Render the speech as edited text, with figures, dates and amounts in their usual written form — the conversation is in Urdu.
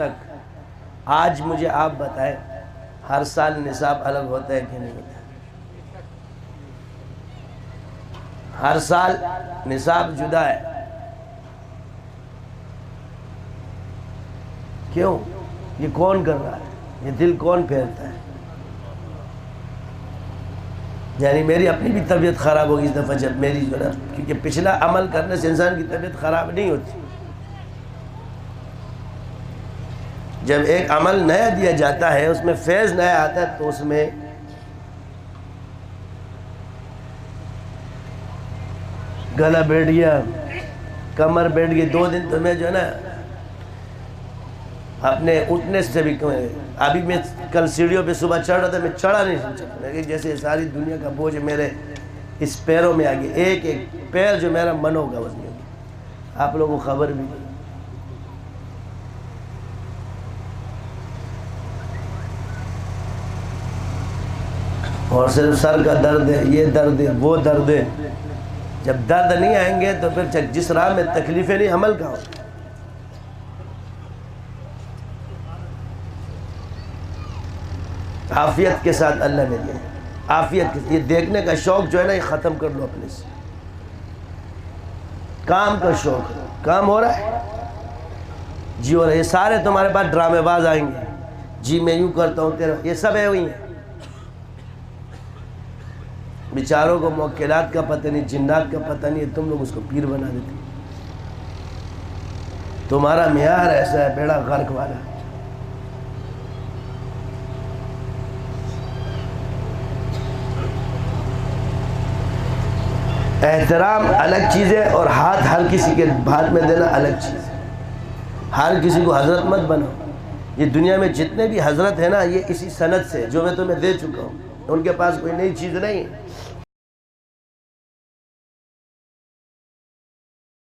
تک آج مجھے آپ بتائیں ہر سال نصاب الگ ہوتا ہے کہ نہیں ہوتا؟ ہر سال نصاب جدا ہے. کیوں؟ یہ کون کر رہا ہے؟ یہ دل کون پھیرتا ہے؟ یعنی میری اپنی بھی طبیعت خراب ہوگی اس دفعہ جب میری جو ہے، کیونکہ پچھلا عمل کرنے سے انسان کی طبیعت خراب نہیں ہوتی. جب ایک عمل نیا دیا جاتا ہے، اس میں فیض نیا آتا ہے، تو اس میں گلا بیٹھ گیا، کمر بیٹھ گئی، 2 دن تو میں جو ہے نا اپنے اٹھنے سے بھی ابھی میں کل سیڑھیوں پہ صبح چڑھ رہا تھا، میں چڑھا نہیں سکتا، جیسے ساری دنیا کا بوجھ میرے اس پیروں میں آ گیا. ایک ایک پیر جو میرا من ہوگا وزن ہوگا. آپ لوگوں کو خبر بھی نہیں. اور صرف سر کا درد ہے، یہ درد ہے، وہ درد ہے. جب درد نہیں آئیں گے تو پھر جس راہ میں تکلیفیں نہیں، عمل کہاں ہوگا؟ عافیت کے ساتھ اللہ نے دیا. عافیت کے ساتھ یہ دیکھنے کا شوق جو ہے نا، یہ ختم کر لو اپنے سے. کام کا شوق، کام ہو رہا ہے جی، ہو رہا ہے. یہ سارے تمہارے پاس ڈرامے باز آئیں گے، جی میں یوں کرتا ہوں تیرا، یہ سب ہے ہوئی ہیں. بیچاروں کو موکلات کا پتہ نہیں، جنات کا پتہ نہیں، تم لوگ اس کو پیر بنا دیتے. تمہارا معیار ایسا ہے بیڑا غرق والا. احترام الگ چیز ہے اور ہاتھ ہر کسی کے ہاتھ میں دینا الگ چیز ہے. ہر کسی کو حضرت مت بناؤ. یہ دنیا میں جتنے بھی حضرت ہیں نا، یہ اسی سند سے جو میں تمہیں دے چکا ہوں. ان کے پاس کوئی نئی چیز نہیں ہے.